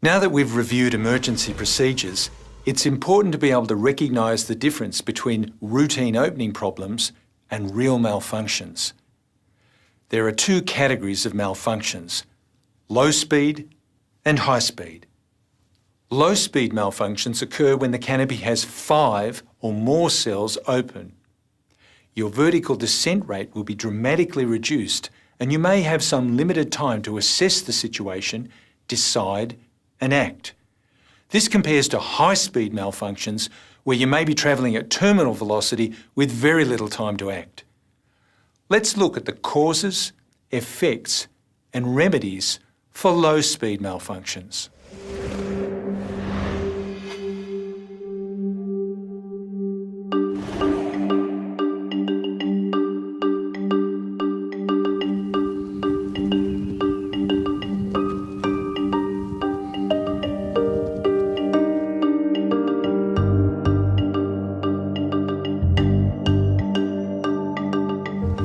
Now that we've reviewed emergency procedures, it's important to be able to recognise the difference between routine opening problems and real malfunctions. There are two categories of malfunctions: low speed and high speed. Low speed malfunctions occur when the canopy has 5 or more cells open. Your vertical descent rate will be dramatically reduced, and you may have some limited time to assess the situation, decide and act. This compares to high-speed malfunctions where you may be travelling at terminal velocity with very little time to act. Let's look at the causes, effects and remedies for low-speed malfunctions.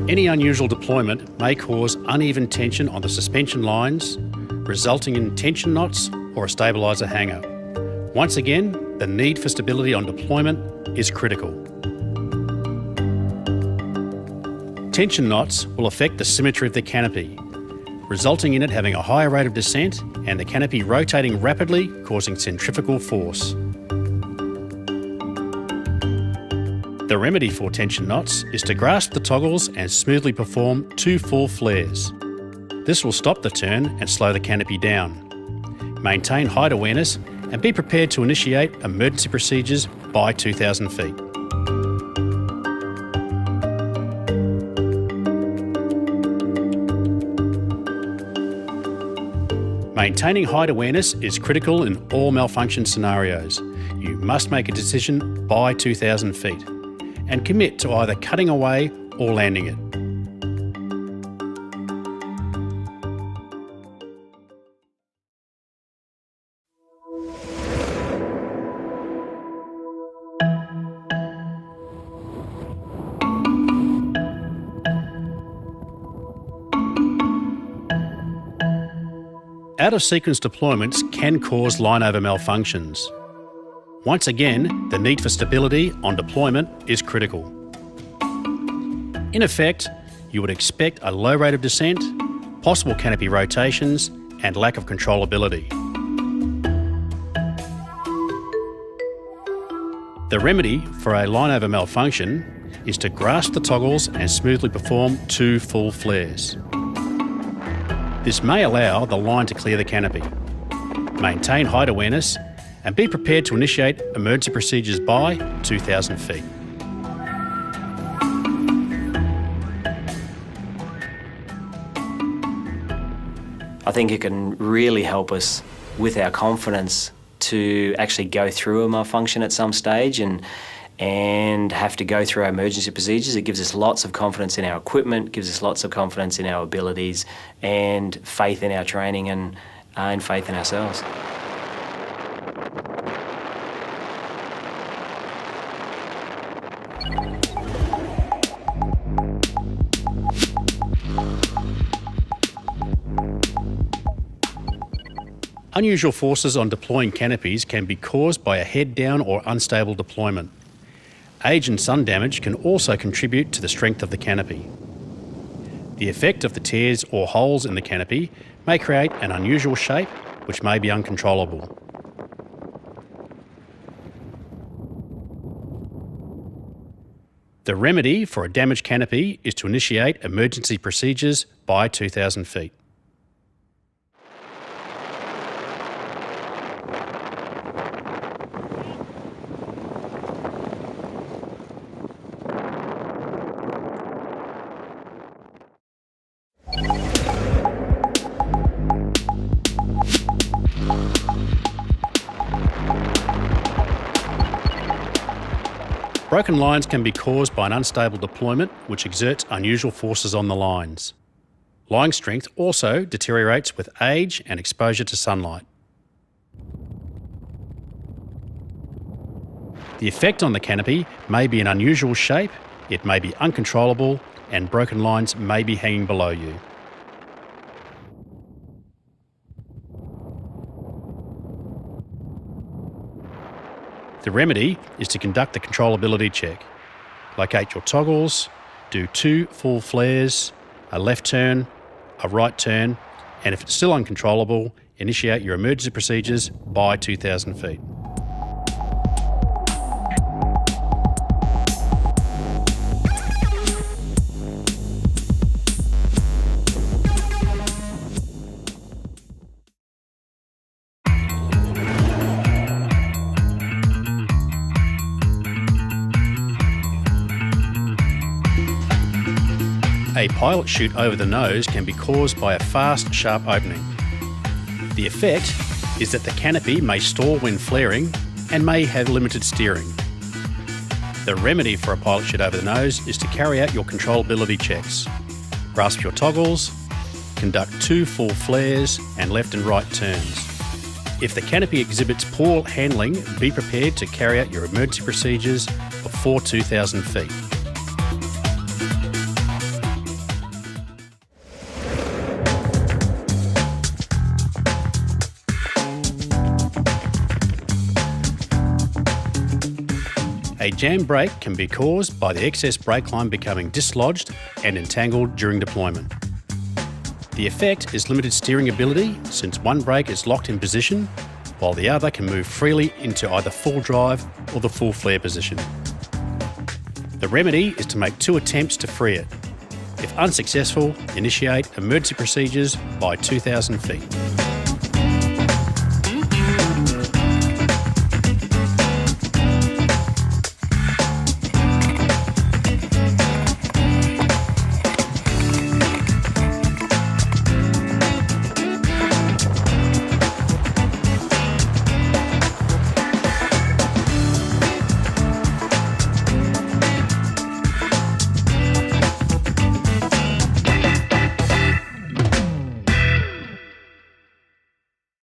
Any unusual deployment may cause uneven tension on the suspension lines, resulting in tension knots or a stabiliser hanger. Once again, the need for stability on deployment is critical. Tension knots will affect the symmetry of the canopy, resulting in it having a higher rate of descent and the canopy rotating rapidly, causing centrifugal force. The remedy for tension knots is to grasp the toggles and smoothly perform 2 full flares. This will stop the turn and slow the canopy down. Maintain height awareness and be prepared to initiate emergency procedures by 2,000 feet. Maintaining height awareness is critical in all malfunction scenarios. You must make a decision by 2,000 feet. And commit to either cutting away or landing it. Out-of-sequence deployments can cause line-over malfunctions. Once again, the need for stability on deployment is critical. In effect, you would expect a low rate of descent, possible canopy rotations, and lack of controllability. The remedy for a line-over malfunction is to grasp the toggles and smoothly perform 2 full flares. This may allow the line to clear the canopy. Maintain height awareness and be prepared to initiate emergency procedures by 2,000 feet. I think it can really help us with our confidence to actually go through a malfunction at some stage and have to go through our emergency procedures. It gives us lots of confidence in our equipment, gives us lots of confidence in our abilities and faith in our training and faith in ourselves. Unusual forces on deploying canopies can be caused by a head-down or unstable deployment. Age and sun damage can also contribute to the strength of the canopy. The effect of the tears or holes in the canopy may create an unusual shape which may be uncontrollable. The remedy for a damaged canopy is to initiate emergency procedures by 2,000 feet. Broken lines can be caused by an unstable deployment which exerts unusual forces on the lines. Line strength also deteriorates with age and exposure to sunlight. The effect on the canopy may be an unusual shape, it may be uncontrollable, and broken lines may be hanging below you. The remedy is to conduct a controllability check. Locate your toggles, do 2 full flares, a left turn, a right turn, and if it's still uncontrollable, initiate your emergency procedures by 2,000 feet. A pilot chute over the nose can be caused by a fast, sharp opening. The effect is that the canopy may stall when flaring and may have limited steering. The remedy for a pilot chute over the nose is to carry out your controllability checks. Grasp your toggles, conduct 2 full flares and left and right turns. If the canopy exhibits poor handling, be prepared to carry out your emergency procedures before 2,000 feet. A jam brake can be caused by the excess brake line becoming dislodged and entangled during deployment. The effect is limited steering ability since one brake is locked in position while the other can move freely into either full drive or the full flare position. The remedy is to make 2 attempts to free it. If unsuccessful, initiate emergency procedures by 2,000 feet.